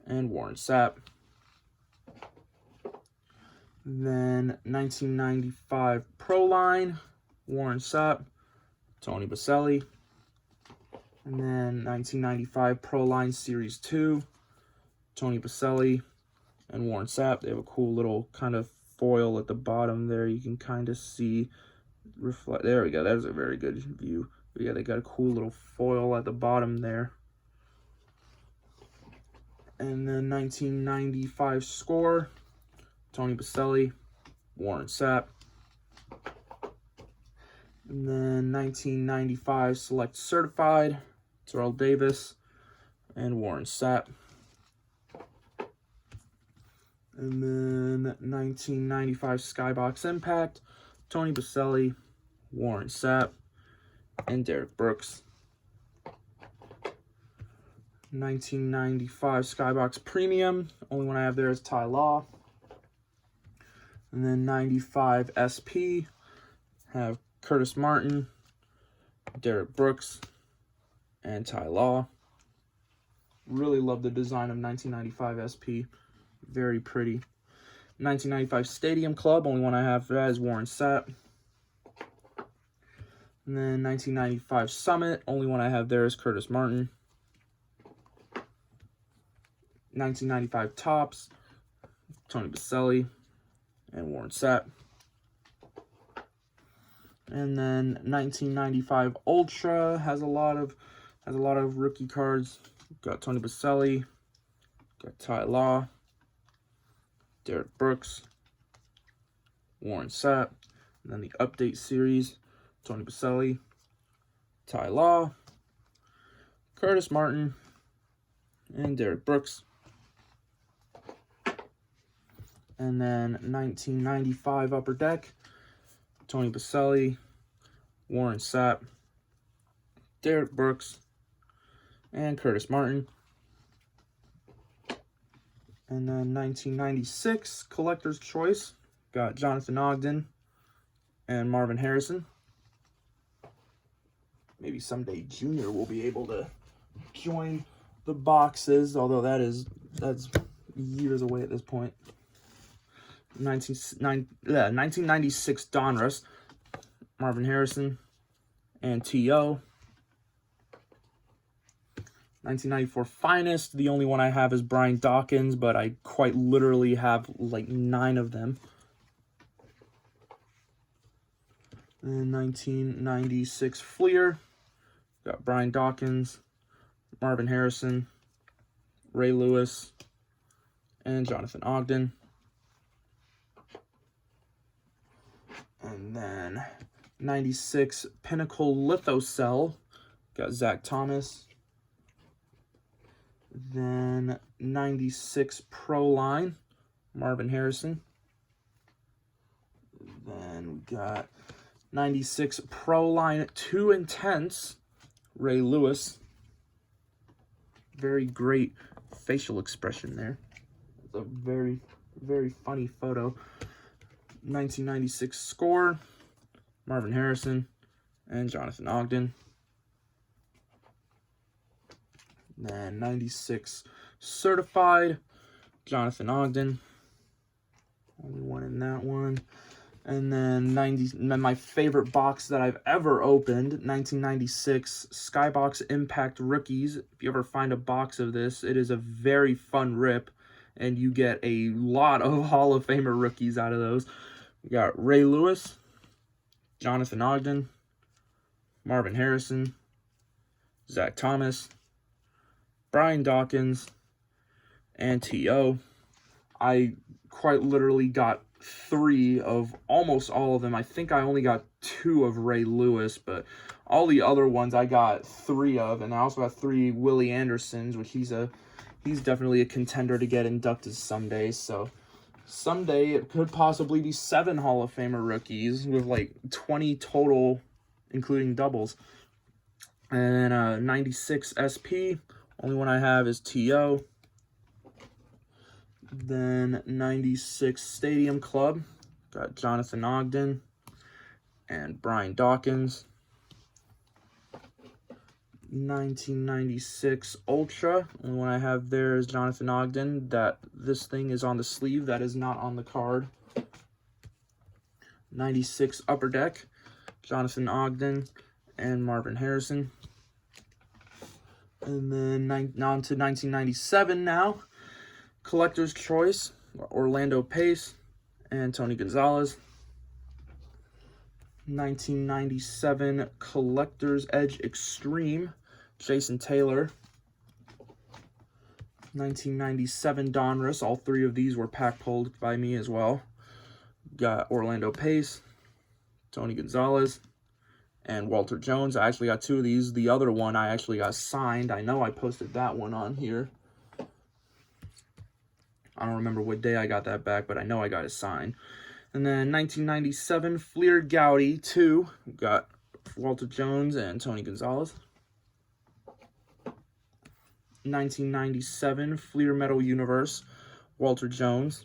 and Warren Sapp. Then 1995 Pro Line, Warren Sapp, Tony Baselli. And then 1995 Pro Line Series 2, Tony Baselli and Warren Sapp. They have a cool little kind of foil at the bottom there. You can kind of see reflect. There we go. That is a very good view. But yeah, they got a cool little foil at the bottom there. And then 1995 Score, Tony Baselli, Warren Sapp. And then 1995 Select Certified, Terrell Davis and Warren Sapp. And then 1995 Skybox Impact, Tony Baselli, Warren Sapp, and Derek Brooks. 1995 Skybox Premium, only one I have there is Ty Law. And then 95 SP, have Curtis Martin, Derek Brooks, and Ty Law. Really love the design of 1995 SP. Very pretty. 1995 Stadium Club, only one I have for that is Warren Sapp. And then 1995 Summit, only one I have there is Curtis Martin. 1995 Tops, Tony Baselli and Warren Sapp. And then 1995 Ultra has a lot of rookie cards. Got Tony Baselli, got Ty Law, Derek Brooks, Warren Sapp. And then the Update Series, Tony Baselli, Ty Law, Curtis Martin, and Derek Brooks. And then 1995 Upper Deck, Tony Baselli, Warren Sapp, Derek Brooks, and Curtis Martin. And then 1996 Collector's Choice, got Jonathan Ogden and Marvin Harrison. Maybe someday Junior will be able to join the boxes, although that's years away at this point. 1996 Donruss, Marvin Harrison and T.O. 1994 Finest, the only one I have is Brian Dawkins, but I quite literally have like 9 of them. And 1996 Fleer, got Brian Dawkins, Marvin Harrison, Ray Lewis, and Jonathan Ogden. And then 96 Pinnacle Lithocell, got Zach Thomas. Then 96 Pro Line, Marvin Harrison. Then we got 96 Pro Line 2 Intense, Ray Lewis. Very great facial expression there. It's a very, very funny photo. 1996 Score, Marvin Harrison and Jonathan Ogden. Then 96 Certified, Jonathan Ogden. Only one in that one. And then my favorite box that I've ever opened, 1996 Skybox Impact Rookies. If you ever find a box of this, it is a very fun rip, and you get a lot of Hall of Famer rookies out of those. We got Ray Lewis, Jonathan Ogden, Marvin Harrison, Zach Thomas, Brian Dawkins, and T.O. I quite literally got 3 of almost all of them. I think I only got 2 of Ray Lewis, but all the other ones I got 3 of, and I also got 3 Willie Andersons, which he's definitely a contender to get inducted someday. So someday it could possibly be 7 Hall of Famer rookies with like 20 total, including doubles. And 96 SP, only one I have is T.O. Then 96 Stadium Club, got Jonathan Ogden and Brian Dawkins. 1996 Ultra, only one I have there is Jonathan Ogden. This thing is on the sleeve, that is not on the card. 96 Upper Deck, Jonathan Ogden and Marvin Harrison. And then on to 1997 now. Collector's Choice, Orlando Pace and Tony Gonzalez. 1997 Collector's Edge Extreme, Jason Taylor. 1997 Donruss, all 3 of these were pack pulled by me as well. Got Orlando Pace, Tony Gonzalez, and Walter Jones. I actually got 2 of these. The other one I actually got signed. I know I posted that one on here. I don't remember what day I got that back, but I know I got it signed. And then 1997 Fleer Gowdy 2, got Walter Jones and Tony Gonzalez. 1997 Fleer Metal Universe, Walter Jones.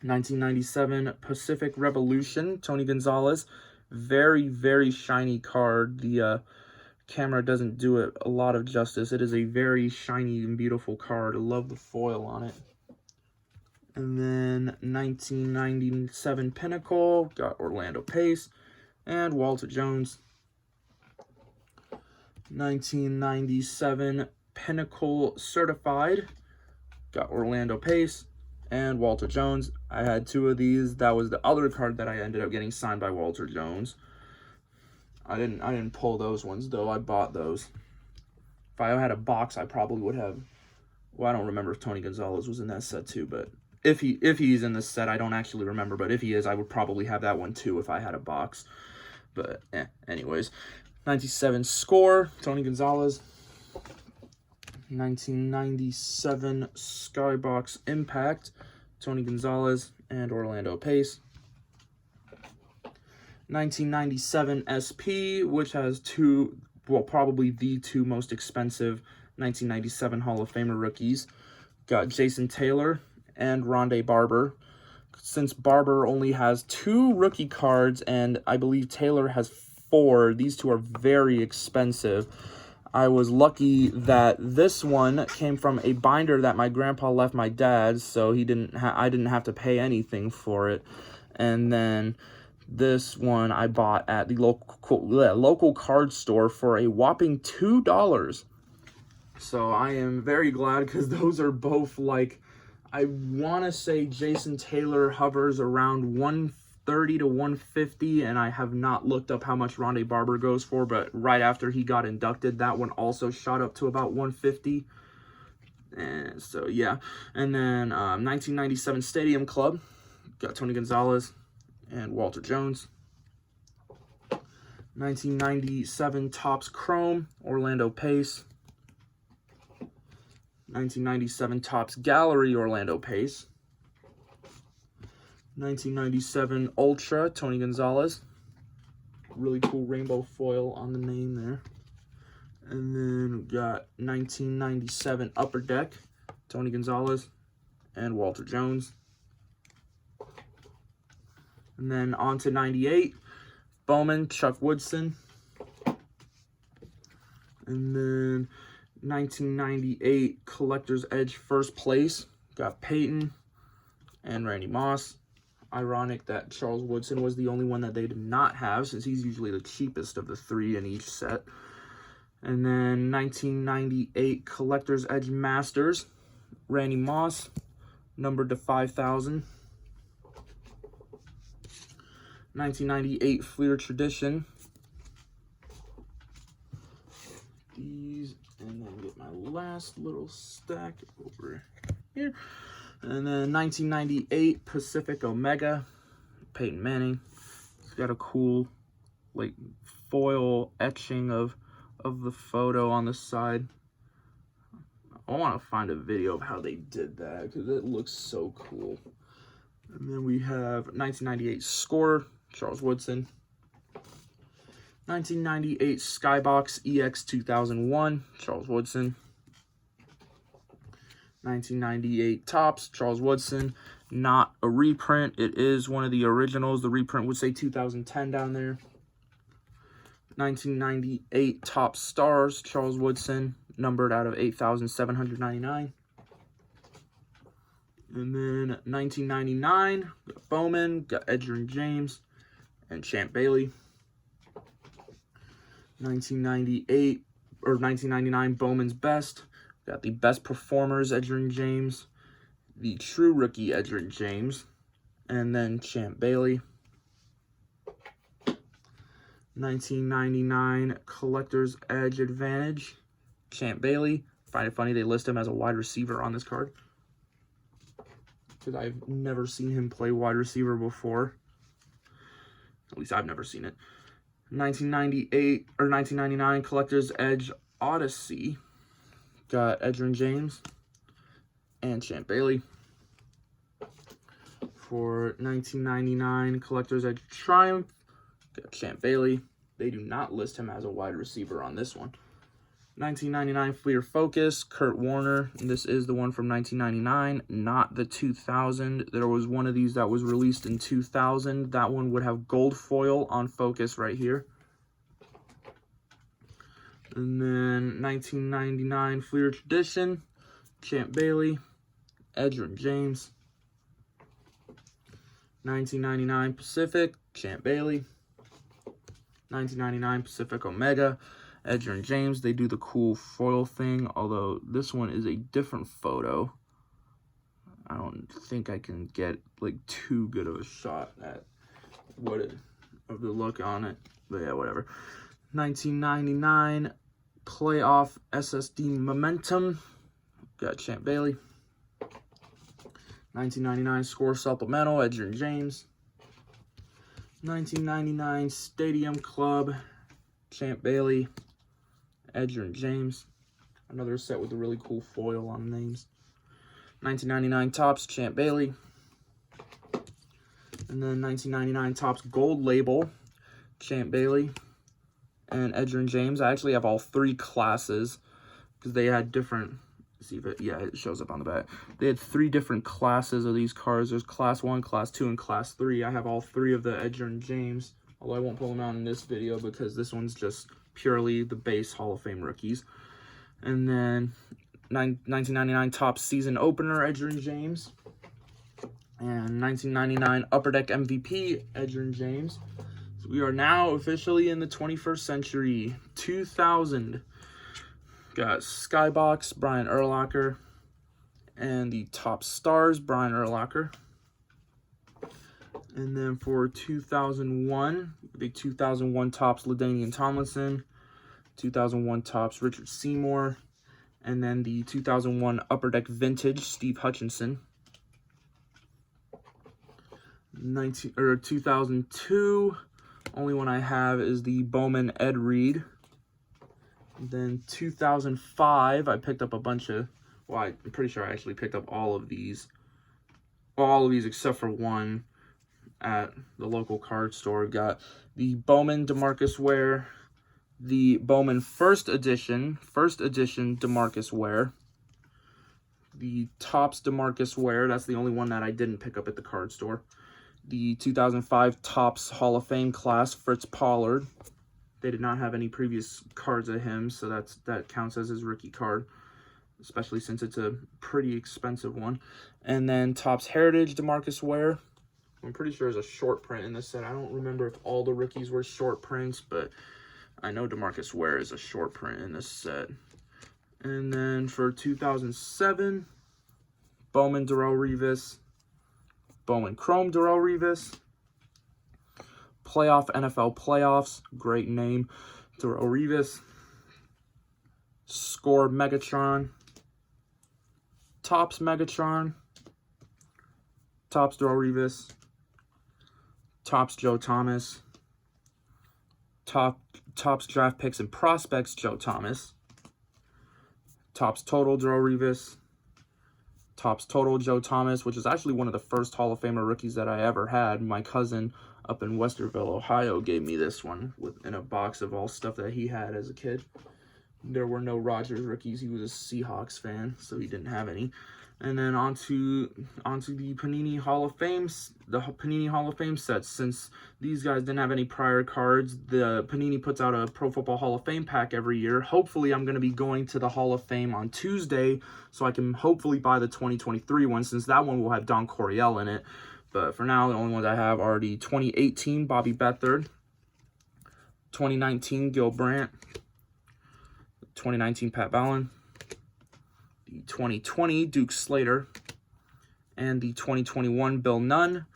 1997 Pacific Revolution, Tony Gonzalez. Very, very shiny card. The camera doesn't do it a lot of justice. It is a very shiny and beautiful card. I love the foil on it. And then 1997 Pinnacle, got Orlando Pace and Walter Jones. 1997 Pinnacle Certified, got Orlando Pace and Walter Jones. I had 2 of these. That was the other card that I ended up getting signed by Walter Jones. I didn't pull those ones though. I bought those. If I had a box, I probably would have. Well, I don't remember if Tony Gonzalez was in that set too, but if he's in this set, I don't actually remember. But if he is, I would probably have that one too if I had a box. But anyways, 97 Score, Tony Gonzalez. 1997 Skybox Impact, Tony Gonzalez and Orlando Pace. 1997 SP, which has 2, well, probably the 2 most expensive 1997 Hall of Famer rookies. Got Jason Taylor and Rondé Barber. Since Barber only has 2 rookie cards and I believe Taylor has 4, these 2 are very expensive. I was lucky that this one came from a binder that my grandpa left my dad, so I didn't have to pay anything for it. And then this one I bought at the local card store for a whopping $2. So I am very glad because those are both like, I want to say Jason Taylor hovers around 130 to 150, and I have not looked up how much Rondé Barber goes for, but right after he got inducted, that one also shot up to about 150. And so yeah, and then 1997 Stadium Club, got Tony Gonzalez and Walter Jones. 1997 Topps Chrome, Orlando Pace. 1997 Topps Gallery, Orlando Pace. 1997 Ultra, Tony Gonzalez. Really cool rainbow foil on the name there. And then we got 1997 Upper Deck, Tony Gonzalez and Walter Jones. And then on to 98, Bowman, Chuck Woodson. And then 1998 Collector's Edge First Place, got Peyton and Randy Moss. Ironic that Charles Woodson was the only one that they did not have, since he's usually the cheapest of the three in each set. And then 1998 Collector's Edge Masters, Randy Moss, numbered to 5,000. 1998 Fleer Tradition. These, and then get my last little stack over here. And then 1998 Pacific Omega, Peyton Manning. It's got a cool, like, foil etching of the photo on the side. I want to find a video of how they did that, because it looks so cool. And then we have 1998 Score, Charles Woodson. 1998 Skybox EX 2001, Charles Woodson. 1998 Topps, Charles Woodson. Not a reprint. It is one of the originals. The reprint would say 2010 down there. 1998 Topps Stars, Charles Woodson, numbered out of 8,799. And then 1999, got Bowman, got Edgerrin James, and Champ Bailey. 1999 Bowman's Best, got the Best Performers Edgerrin James, the True Rookie Edgerrin James, and then Champ Bailey. 1999 Collector's Edge Advantage, Champ Bailey. Find it funny they list him as a wide receiver on this card, because I've never seen him play wide receiver before. At least I've never seen it. 1999 Collector's Edge Odyssey, got Edgerrin James and Champ Bailey. For 1999 Collector's Edge Triumph, got Champ Bailey. They do not list him as a wide receiver on this one. 1999 Fleer Focus, Kurt Warner. And this is the one from 1999, not the 2000. There was one of these that was released in 2000. That one would have gold foil on Focus right here. And then 1999 Fleer Tradition, Champ Bailey, Edgerrin James. 1999 Pacific, Champ Bailey. 1999 Pacific Omega, Edgerrin James. They do the cool foil thing, although this one is a different photo. I don't think I can get like too good of a shot at of the look on it, but yeah, whatever. 1999 Playoff SSD Momentum, got Champ Bailey. 1999 Score Supplemental, Edgerrin James. 1999 Stadium Club, Champ Bailey, Edgerrin James. Another set with a really cool foil on the names. 1999 Topps, Champ Bailey. And then 1999 Topps Gold Label, Champ Bailey and Edgerrin James. I actually have all three classes because they had different... See if it, yeah, it shows up on the back. They had three different classes of these cards. There's Class 1, Class 2, and Class 3. I have all three of the Edgerrin James, although I won't pull them out in this video because this one's just purely the base Hall of Fame rookies. And then 1999 Topps Season Opener, Edgerrin James. And 1999 Upper Deck MVP, Edgerrin James. So we are now officially in the 21st century. 2000. Got Skybox, Brian Urlacher, and the Topps Stars, Brian Urlacher. And then for 2001, the 2001 Topps LaDainian Tomlinson, 2001 Topps Richard Seymour, and then the 2001 Upper Deck Vintage Steve Hutchinson. 2002, only one I have is the Bowman Ed Reed. Then 2005, I picked up a bunch of, well, I'm pretty sure I actually picked up all of these except for one. at the local card store. We've got the Bowman DeMarcus Ware, the Bowman First Edition DeMarcus Ware, the Topps DeMarcus Ware, that's the only one that I didn't pick up at the card store, the 2005 Topps Hall of Fame class, Fritz Pollard. They did not have any previous cards of him, so that counts as his rookie card, especially since it's a pretty expensive one. And then Topps Heritage DeMarcus Ware. I'm pretty sure there's a short print in this set. I don't remember if all the rookies were short prints, but I know DeMarcus Ware is a short print in this set. And then for 2007, Bowman Darrelle Revis, Bowman Chrome Darrelle Revis, Playoff NFL Playoffs, great name, Darrelle Revis, Score Megatron, Topps Megatron, Topps Darrelle Revis, Topps Joe Thomas, Topps Draft Picks and Prospects Joe Thomas, Topps Total Darrelle Revis, Topps Total Joe Thomas, which is actually one of the first Hall of Famer rookies that I ever had. My cousin up in Westerville, Ohio, gave me this one in a box of all stuff that he had as a kid. There were no Rodgers rookies. He was a Seahawks fan, so he didn't have any. And then onto the Panini Hall of Fame, sets. Since these guys didn't have any prior cards, the Panini puts out a Pro Football Hall of Fame pack every year. Hopefully, I'm going to be going to the Hall of Fame on Tuesday, so I can hopefully buy the 2023 one, since that one will have Don Coryell in it. But for now, the only ones I have are the 2018 Bobby Beathard, 2019 Gil Brandt, 2019 Pat Ballin, the 2020 Duke Slater, and the 2021 Bill Nunn.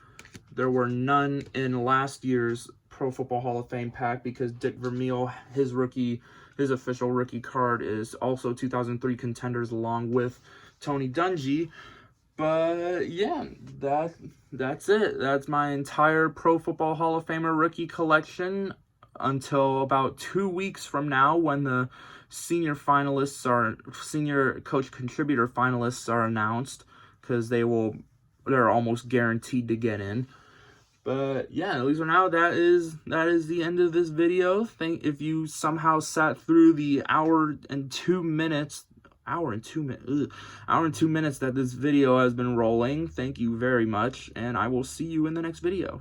There were none in last year's Pro Football Hall of Fame pack because Dick Vermeil, his official rookie card is also 2003 Contenders along with Tony Dungy. But yeah, that's it. That's my entire Pro Football Hall of Famer rookie collection until about 2 weeks from now, when the senior coach contributor finalists are announced, because they're almost guaranteed to get in. But yeah, at least for now, that is the end of this video. If you somehow sat through the hour and 2 minutes that this video has been rolling, thank you very much, and I will see you in the next video.